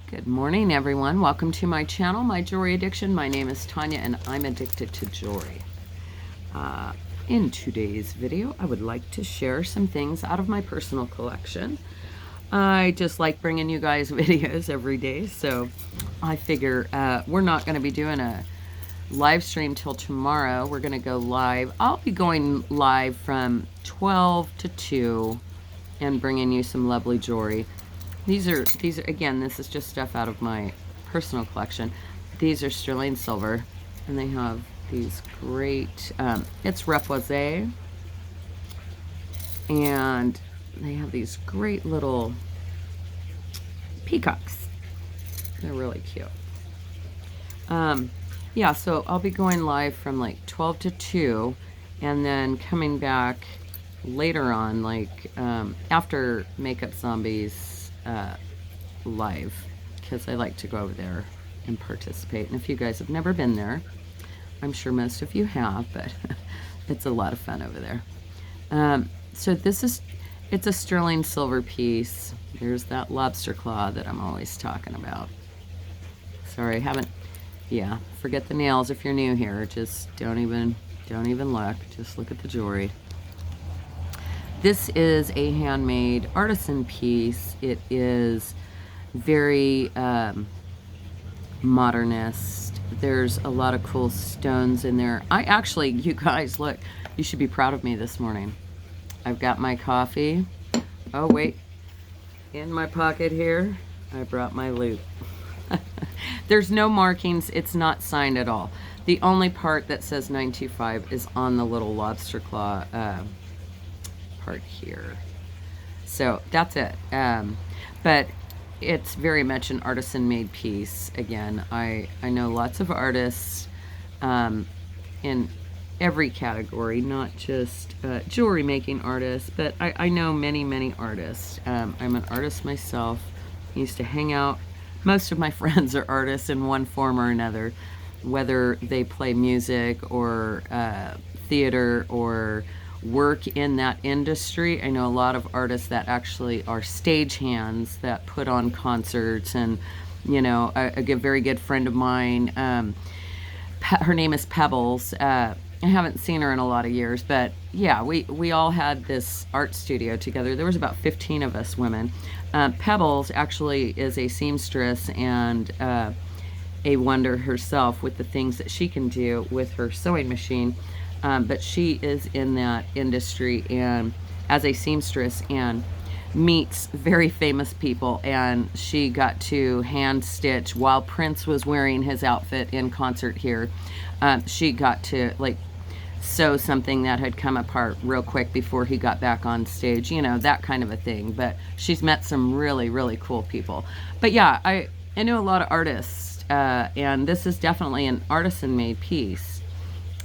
Good morning, everyone. Welcome to my channel, My Jewelry Addiction. My name is Tanya, and I'm addicted to jewelry. In today's video, I would like to share some things out of my personal collection. I just like bringing you guys videos every day, so I figure we're not going to be doing a live stream till tomorrow. We're going to go live. I'll be going live from 12 to 2 and bringing you some lovely jewelry. These are again, this is just stuff out of my personal collection. These are sterling silver, and they have these great, it's Turquoise, and they have these great little peacocks. They're really cute. Yeah, so I'll be going live from like 12 to 2, and then coming back later on, like after Makeup Zombies live, because I like to go over there and participate. And if you guys have never been there, I'm sure most of you have, but it's a lot of fun over there. So it's a sterling silver piece. There's that lobster claw that I'm always talking about. Sorry, yeah, forget the nails if you're new here. Just don't even look. Just look at the jewelry. This is a handmade artisan piece. It is very modernist. There's a lot of cool stones in there. You guys, look, you should be proud of me this morning. I've got my coffee. Oh, wait. In my pocket here, I brought my loop. There's no markings. It's not signed at all. The only part that says 925 is on the little lobster claw part here. So that's it. But it's very much an artisan made piece. Again, I know lots of artists in every category, not just jewelry making artists, but I know many artists. I'm an artist myself. I used to hang out. Most of my friends are artists in one form or another, whether they play music or theater or work in that industry. I know a lot of artists that actually are stagehands that put on concerts, and you know, a very good friend of mine, her name is Pebbles. I haven't seen her in a lot of years, but yeah, we all had this art studio together. There was about 15 of us women. Pebbles actually is a seamstress and a wonder herself with the things that she can do with her sewing machine. But she is in that industry and as a seamstress and meets very famous people, and she got to hand stitch while Prince was wearing his outfit in concert here. She got to like sew something that had come apart real quick before he got back on stage, you know, that kind of a thing. But she's met some really cool people. But yeah, I know a lot of artists, and this is definitely an artisan made piece.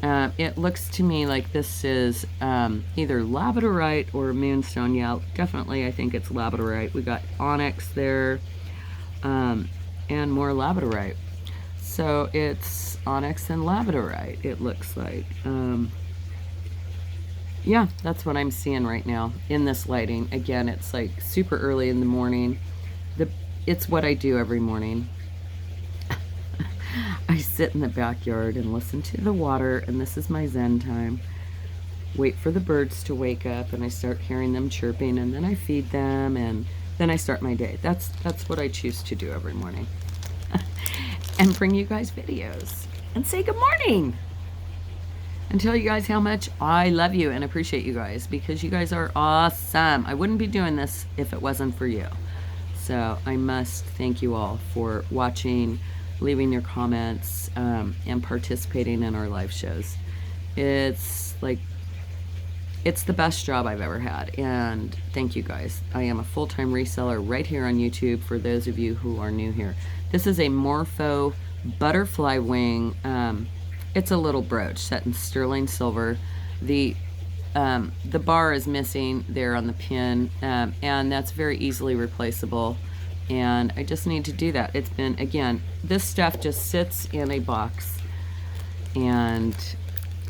It looks to me like this is either labradorite or moonstone. Yeah, definitely I think it's labradorite. We got onyx there, and more labradorite. So it's onyx and labradorite, it looks like. Yeah, that's what I'm seeing right now in this lighting. Again, it's like super early in the morning. It's what I do every morning. I sit in the backyard and listen to the water, and this is my zen time. Wait for the birds to wake up, and I start hearing them chirping, and then I feed them, and then I start my day. That's what I choose to do every morning. And bring you guys videos and say good morning and tell you guys how much I love you and appreciate you guys, because you guys are awesome. I wouldn't be doing this if it wasn't for you. So I must thank you all for watching, leaving your comments, and participating in our live shows. It's the best job I've ever had, and thank you guys. I am a full-time reseller right here on YouTube for those of you who are new here. This is a Morpho butterfly wing. It's a little brooch set in sterling silver. The bar is missing there on the pin, and that's very easily replaceable. And I just need to do that. It's been, again, this stuff just sits in a box, and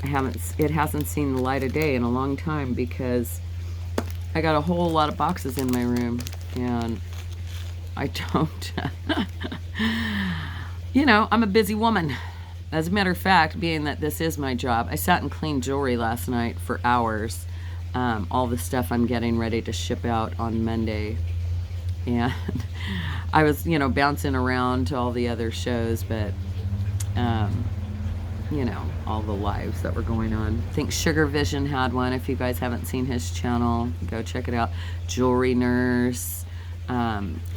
it hasn't seen the light of day in a long time because I got a whole lot of boxes in my room, and I don't. I'm a busy woman. As a matter of fact, being that this is my job, I sat and cleaned jewelry last night for hours. All the stuff I'm getting ready to ship out on Monday. And I was, bouncing around to all the other shows, but, all the lives that were going on. I think Sugar Vision had one. If you guys haven't seen his channel, go check it out. Jewelry Nurse,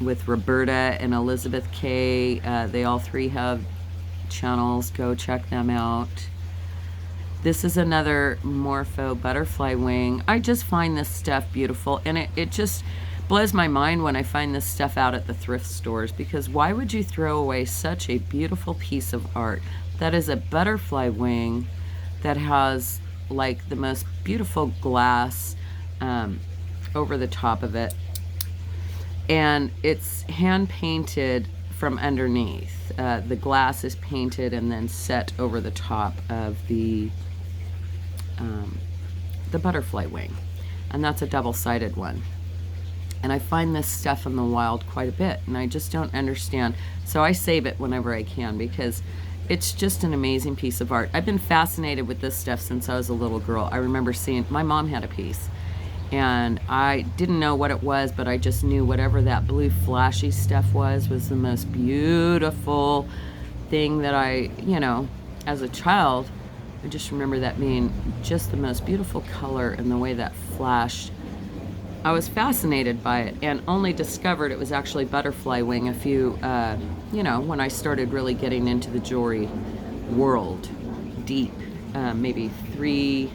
with Roberta and Elizabeth K. They all three have channels. Go check them out. This is another Morpho butterfly wing. I just find this stuff beautiful, and it just blows my mind when I find this stuff out at the thrift stores, because why would you throw away such a beautiful piece of art? That is a butterfly wing that has like the most beautiful glass over the top of it, and it's hand painted from underneath. The glass is painted and then set over the top of the butterfly wing, and that's a double-sided one. And I find this stuff in the wild quite a bit, and I just don't understand. So I save it whenever I can, because it's just an amazing piece of art. I've been fascinated with this stuff since I was a little girl. I remember seeing, my mom had a piece, and I didn't know what it was, but I just knew whatever that blue flashy stuff was the most beautiful thing that I, as a child, I just remember that being just the most beautiful color, and the way that flashed. I was fascinated by it, and only discovered it was actually butterfly wing a few, when I started really getting into the jewelry world deep, maybe three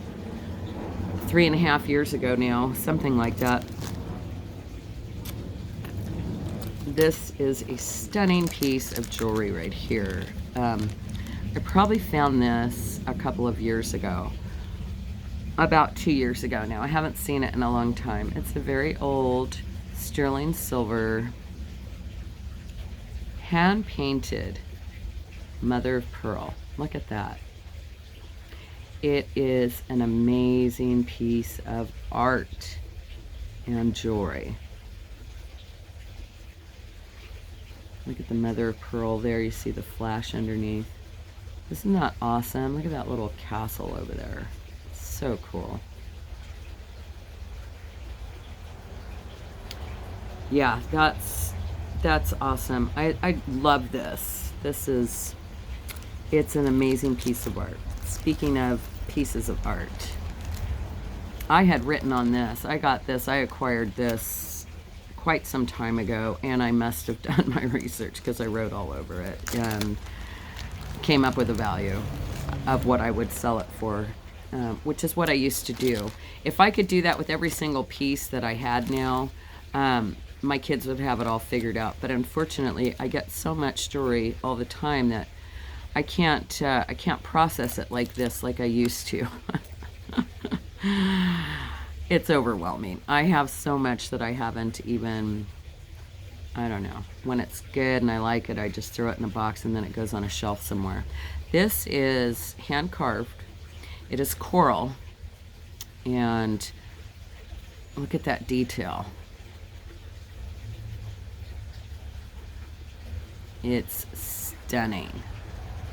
and a half years ago now, something like that. This is a stunning piece of jewelry right here. I probably found this a couple of years ago. About 2 years ago now. I haven't seen it in a long time. It's a very old sterling silver, hand painted mother of pearl. Look at that. It is an amazing piece of art and jewelry. Look at the mother of pearl there. You see the flash underneath. Isn't that awesome? Look at that little castle over there. So cool. Yeah, that's awesome. I love this. It's an amazing piece of art. Speaking of pieces of art, I had written on this. I acquired this quite some time ago, and I must have done my research, because I wrote all over it and came up with a value of what I would sell it for. Which is what I used to do. If I could do that with every single piece that I had now, my kids would have it all figured out. But unfortunately, I get so much jewelry all the time that I can't process it like this, like I used to. It's overwhelming. I have so much that I haven't even, I don't know. When it's good and I like it, I just throw it in a box, and then it goes on a shelf somewhere. This is hand carved. It is coral, and look at that detail. It's stunning,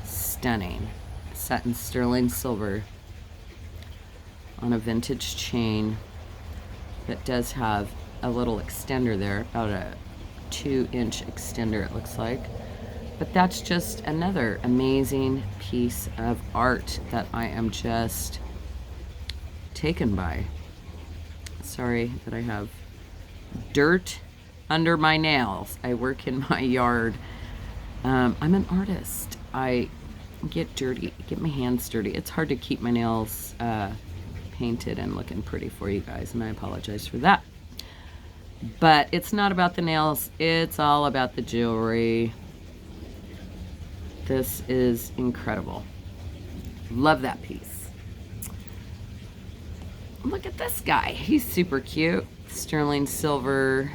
stunning. Set in sterling silver on a vintage chain that does have a little extender there, about a 2-inch extender it looks like. But that's just another amazing piece of art that I am just taken by. Sorry that I have dirt under my nails. I work in my yard. I'm an artist. I get dirty, get my hands dirty. It's hard to keep my nails painted and looking pretty for you guys, and I apologize for that. But it's not about the nails. It's all about the jewelry. This is incredible. Love that piece. Look at this guy. He's super cute. Sterling silver,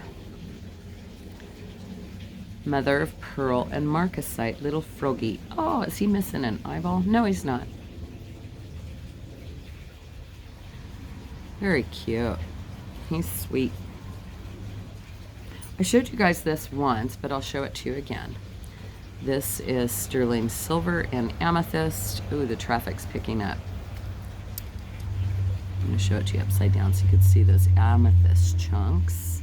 mother of pearl, and marcasite, little froggy. Oh, is he missing an eyeball? No, he's not. Very cute. He's sweet. I showed you guys this once, but I'll show it to you again. This is sterling silver and amethyst. Ooh, the traffic's picking up. I'm going to show it to you upside down so you can see those amethyst chunks.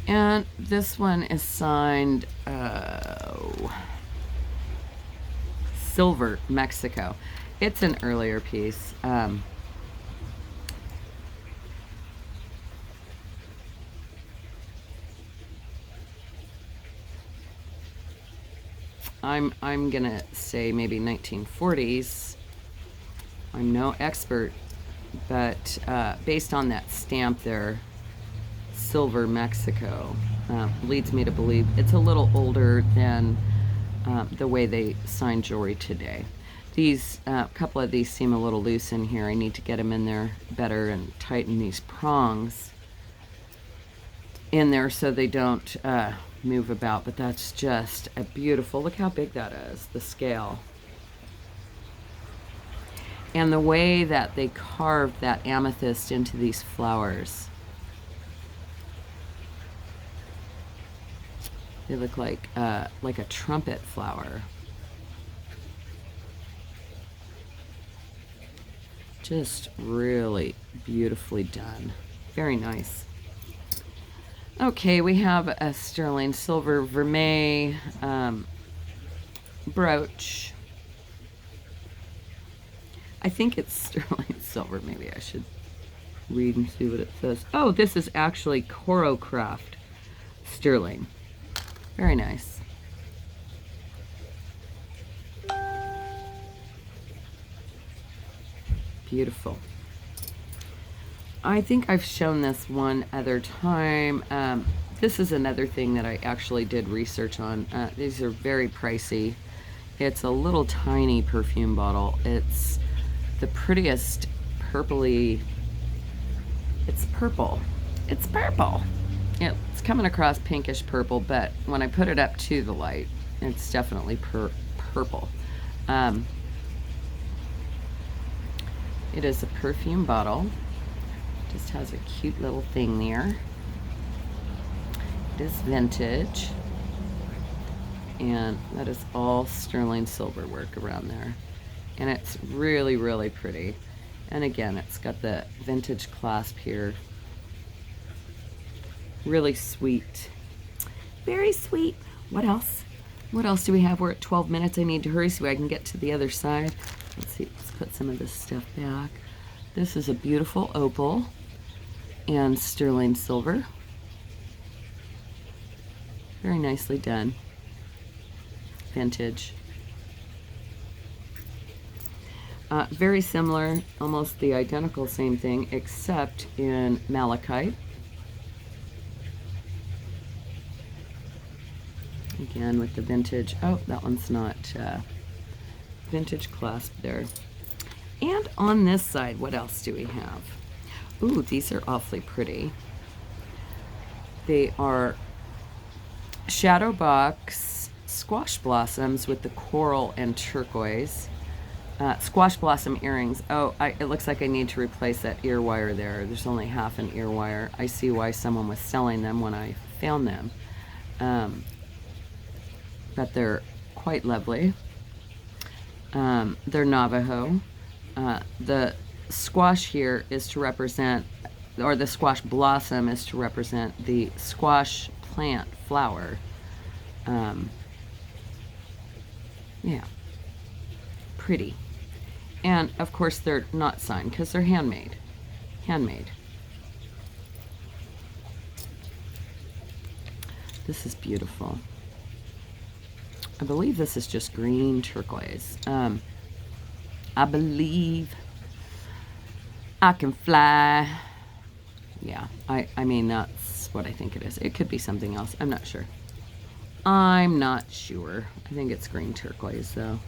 And this one is signed Silver, Mexico. It's an earlier piece. I'm gonna say maybe 1940s. I'm no expert, but based on that stamp there, Silver Mexico, leads me to believe it's a little older than the way they sign jewelry today. These couple of these seem a little loose in here. I need to get them in there better and tighten these prongs in there so they don't move about, but that's just a beautiful, look how big that is, the scale. And the way that they carved that amethyst into these flowers. They look like a trumpet flower. Just really beautifully done. Very nice. Okay, we have a sterling silver vermeil brooch. I think it's sterling silver. Maybe I should read and see what it says. Oh, this is actually Corocraft sterling. Very nice. Beautiful. I think I've shown this one other time. This is another thing that I actually did research on. These are very pricey. It's a little tiny perfume bottle. It's the prettiest purpley. It's purple. It's purple. It's coming across pinkish purple, but when I put it up to the light, it's definitely purple. It is a perfume bottle. Just has a cute little thing there. It is vintage. And that is all sterling silver work around there. And it's really, really pretty. And again, it's got the vintage clasp here. Really sweet. Very sweet. What else? What else do we have? We're at 12 minutes. I need to hurry so I can get to the other side. Let's see. Let's put some of this stuff back. This is a beautiful opal and sterling silver. Very nicely done. Vintage. Very similar, almost the identical same thing, except in malachite. Again with the vintage. Oh, that one's not vintage clasp there. And on this side, what else do we have? Ooh, these are awfully pretty. They are shadow box squash blossoms with the coral and turquoise. Squash blossom earrings. Oh, it looks like I need to replace that ear wire there. There's only half an ear wire. I see why someone was selling them when I found them. But they're quite lovely. They're Navajo. The squash here is to represent, or the squash blossom is to represent the squash plant flower. Yeah, pretty. And of course they're not signed because they're handmade. Handmade. This is beautiful. I believe this is just green turquoise. I believe I can fly. Yeah, I mean, that's what I think it is. It could be something else. I'm not sure. I'm not sure. I think it's green turquoise, though.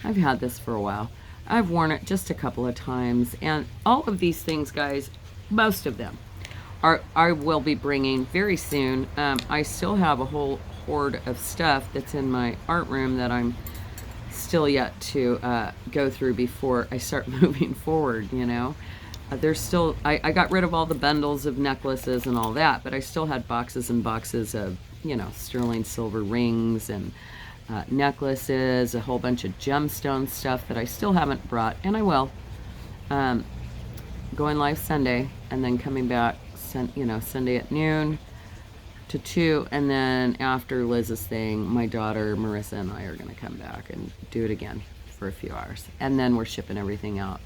I've had this for a while. I've worn it just a couple of times, and all of these things, guys, most of them, I will be bringing very soon. I still have a whole hoard of stuff that's in my art room that I'm still yet to go through before I start moving forward, you know. There's still, I got rid of all the bundles of necklaces and all that, but I still had boxes and boxes of, you know, sterling silver rings and necklaces, a whole bunch of gemstone stuff that I still haven't brought, and I will. Going live Sunday, and then coming back, you know, Sunday at noon to 2, and then after Liz's thing, my daughter Marissa and I are going to come back and do it again for a few hours, and then we're shipping everything out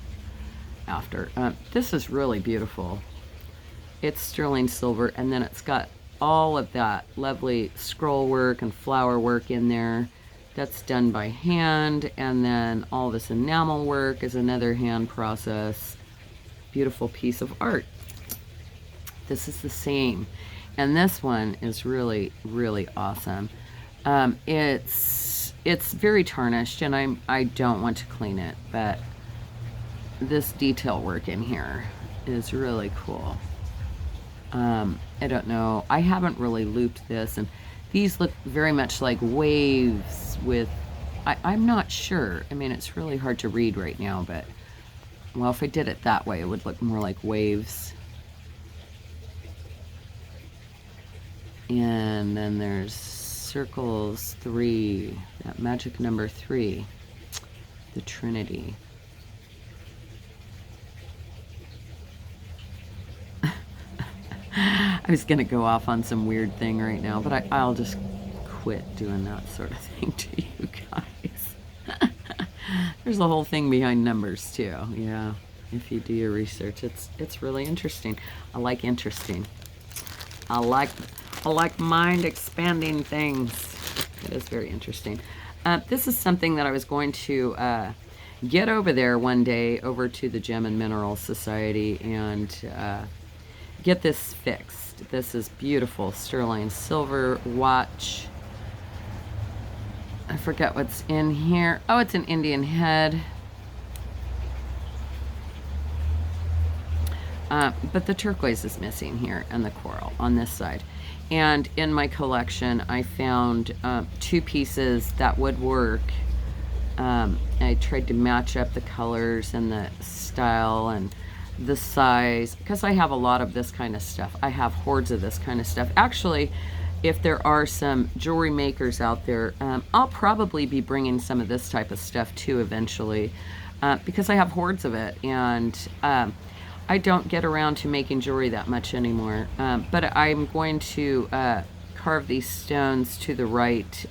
after. This is really beautiful. It's sterling silver, and then it's got all of that lovely scroll work and flower work in there. That's done by hand, and then all this enamel work is another hand process. Beautiful piece of art. This is the same, and this one is really, really awesome. It's very tarnished, and I don't want to clean it, but this detail work in here is really cool. I don't know, I haven't really looped this, and these look very much like waves with, I'm not sure. I mean, it's really hard to read right now, but, well, if I did it that way, it would look more like waves. And then there's circles 3, that magic number 3, the Trinity. I was gonna go off on some weird thing right now, but I'll just quit doing that sort of thing to you guys. There's a whole thing behind numbers too. Yeah, if you do your research, it's really interesting. I like interesting. I like mind expanding things. It is very interesting. This is something that I was going to get over there one day, over to the Gem and Mineral Society, and get this fixed. This is beautiful sterling silver watch. I forget what's in here. Oh, it's an Indian head. But the turquoise is missing here, and the coral on this side. And in my collection, I found 2 pieces that would work. I tried to match up the colors and the style and the size, because I have a lot of this kind of stuff. I have hordes of this kind of stuff. Actually, if there are some jewelry makers out there, I'll probably be bringing some of this type of stuff too eventually, because I have hordes of it, and I don't get around to making jewelry that much anymore. But I'm going to carve these stones to the right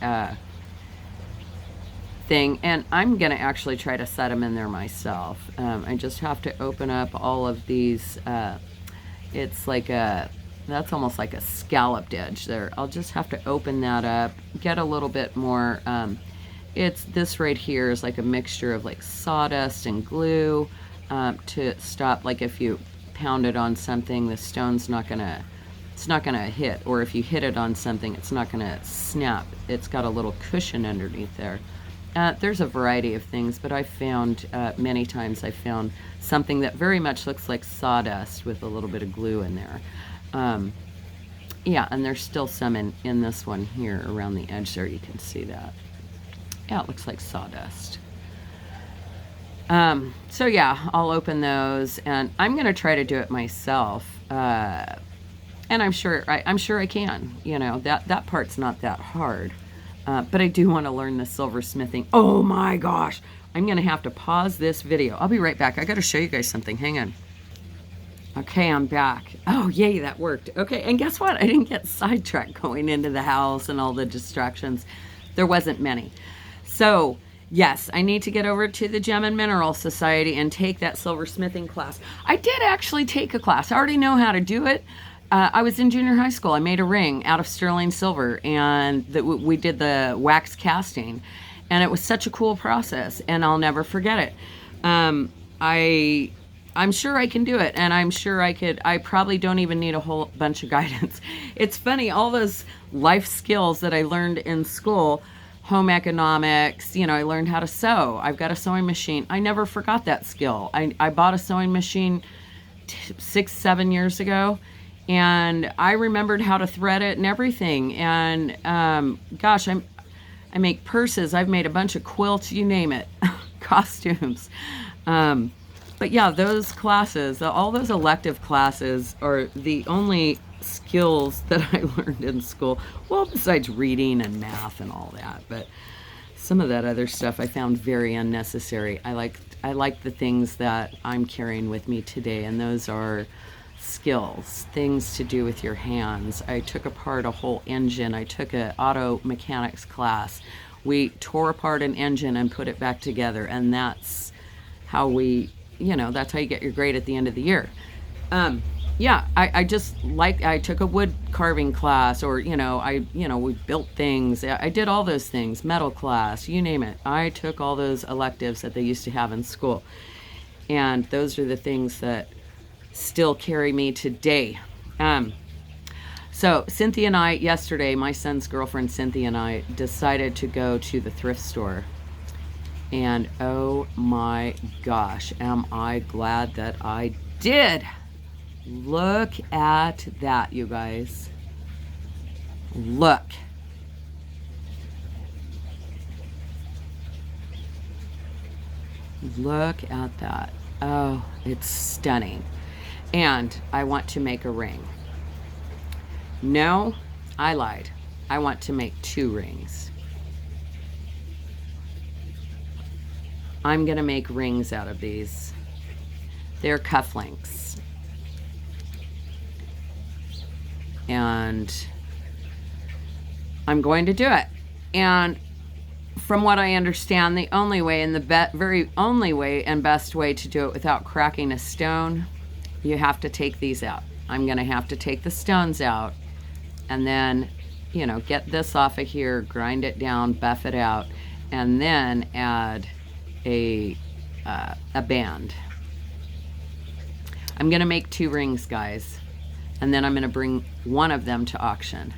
thing, and I'm gonna actually try to set them in there myself. I just have to open up all of these. It's like that's almost like a scalloped edge there. I'll just have to open that up, get a little bit more. It's this right here is like a mixture of like sawdust and glue to stop, like if you pound it on something, the stone's not gonna, it's not gonna hit, or if you hit it on something, it's not gonna snap. It's got a little cushion underneath there. There's a variety of things, but I found many times I found something that very much looks like sawdust with a little bit of glue in there. Yeah, and there's still some in this one here around the edge there. You can see that. Yeah, it looks like sawdust. So yeah, I'll open those, and I'm gonna try to do it myself. And I'm sure I can. You know, that part's not that hard. But I do want to learn the silversmithing. Oh my gosh. I'm going to have to pause this video. I'll be right back. I got to show you guys something. Hang on. Okay, I'm back. Oh, yay, that worked. Okay, and guess what? I didn't get sidetracked going into the house and all the distractions. There wasn't many. So, yes, I need to get over to the Gem and Mineral Society and take that silversmithing class. I did actually take a class. I already know how to do it. I was in junior high school. I made a ring out of sterling silver, and we did the wax casting, and it was such a cool process, and I'll never forget it. I'm sure I can do it, and I'm sure I could. I probably don't even need a whole bunch of guidance. It's funny, all those life skills that I learned in school, home economics, you know, I learned how to sew. I've got a sewing machine. I never forgot that skill. I bought a sewing machine 6-7 years ago, And I remembered how to thread it and everything. And gosh, I make purses. I've made a bunch of quilts, you name it, costumes. But yeah, those classes, all those elective classes are the only skills that I learned in school. Well, besides reading and math and all that, but some of that other stuff I found very unnecessary. I like the things that I'm carrying with me today, and those are skills, things to do with your hands. I took apart a whole engine. I took an auto mechanics class. We tore apart an engine and put it back together, and that's how that's how you get your grade at the end of the year. Yeah, I took a wood carving class, or we built things. I did all those things, metal class, you name it. I took all those electives that they used to have in school, and those are the things that still carry me today. So Cynthia and I, yesterday, my son's girlfriend Cynthia and I decided to go to the thrift store. And oh my gosh, am I glad that I did. Look at that, you guys. Look. Look at that. Oh, it's stunning. And I want to make a ring. No, I lied. I want to make 2 rings. I'm going to make rings out of these. They're cufflinks. And I'm going to do it. And from what I understand, the only way and very only way and best way to do it without cracking a stone, you have to take these out. I'm going to have to take the stones out and then, get this off of here, grind it down, buff it out, and then add a band. I'm going to make 2 rings, guys, and then I'm going to bring one of them to auction.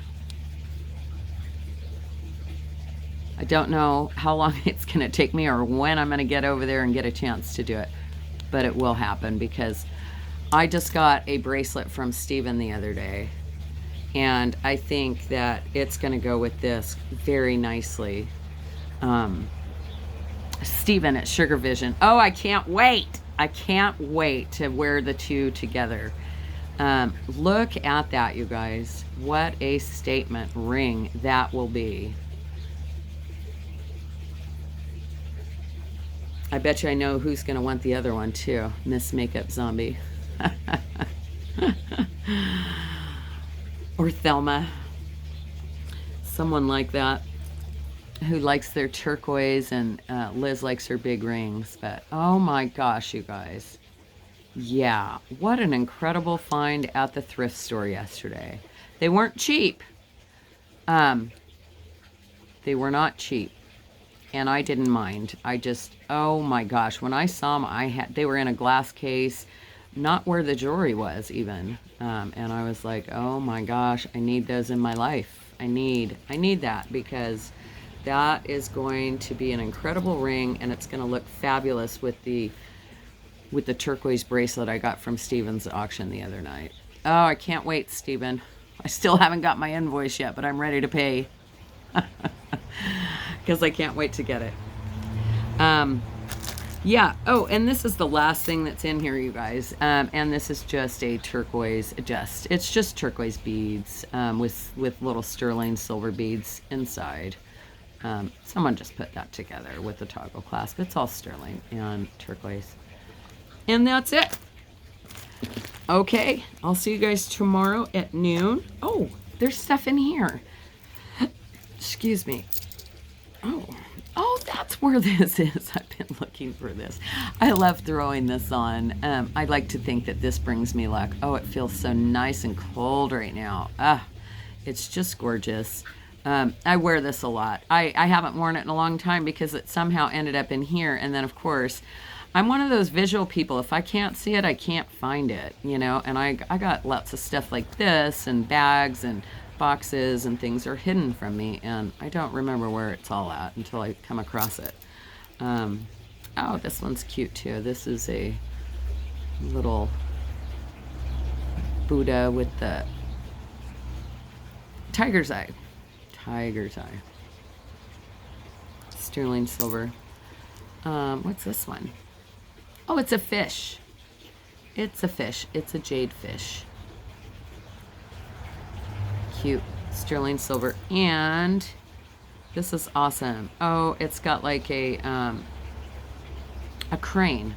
I don't know how long it's going to take me or when I'm going to get over there and get a chance to do it, but it will happen because I just got a bracelet from Steven the other day, and I think that it's going to go with this very nicely. Steven at Sugar Vision. Oh, I can't wait. I can't wait to wear the 2 together. Look at that, you guys. What a statement ring that will be. I bet you I know who's going to want the other one too. Miss Makeup Zombie. Or Thelma. Someone like that who likes their turquoise, and Liz likes her big rings. But oh my gosh, you guys. Yeah, what an incredible find at the thrift store yesterday. They weren't cheap. They were not cheap. And I didn't mind. Oh my gosh, when I saw them, they were in a glass case, not where the jewelry was even. And I was like, oh my gosh, I need those in my life. I need that, because that is going to be an incredible ring, and it's going to look fabulous with the turquoise bracelet I got from Steven's auction the other night. Oh, I can't wait, Steven. I still haven't got my invoice yet, but I'm ready to pay. Because I can't wait to get it. Yeah. Oh, and this is the last thing that's in here, you guys. And this is just a turquoise. It's just turquoise beads with little sterling silver beads inside. Someone just put that together with the toggle clasp. It's all sterling and turquoise. And that's it. Okay, I'll see you guys tomorrow at noon. Oh, there's stuff in here. Excuse me. Oh, that's where this is. I've been looking for this. I love throwing this on. I like to think that this brings me luck. Oh, it feels so nice and cold right now. It's just gorgeous. I wear this a lot. I haven't worn it in a long time because it somehow ended up in here. And then, of course, I'm one of those visual people. If I can't see it, I can't find it, and I got lots of stuff like this, and bags and boxes and things are hidden from me, and I don't remember where it's all at until I come across it. Oh, this one's cute too. This is a little Buddha with the tiger's eye. Tiger's eye. Sterling silver. What's this one? Oh, it's a fish. It's a fish. It's a jade fish. Cute. Sterling silver. And this is awesome. Oh, it's got like a crane.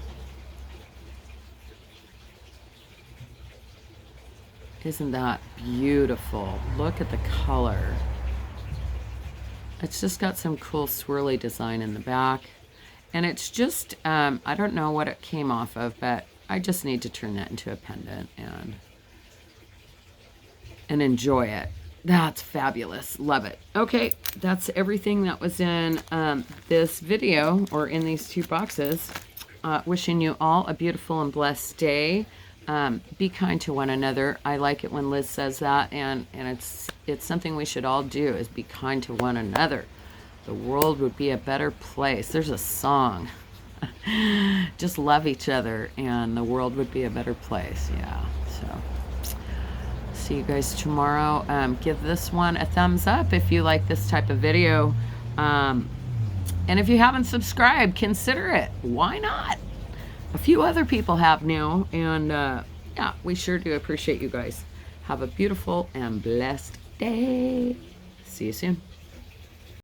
Isn't that beautiful? Look at the color. It's just got some cool swirly design in the back. And it's just, I don't know what it came off of, but I just need to turn that into a pendant and enjoy it. That's fabulous. Love it. Okay, that's everything that was in this video, or in these 2 boxes. Wishing you all a beautiful and blessed day. Be kind to one another. I like it when Liz says that, and it's something we should all do, is be kind to one another. The world would be a better place. There's a song. Just love each other and the world would be a better place. Yeah. So see you guys tomorrow. Give this one a thumbs up if you like this type of video. And if you haven't subscribed, consider it. Why not? A few other people have now. And yeah, we sure do appreciate you guys. Have a beautiful and blessed day. See you soon.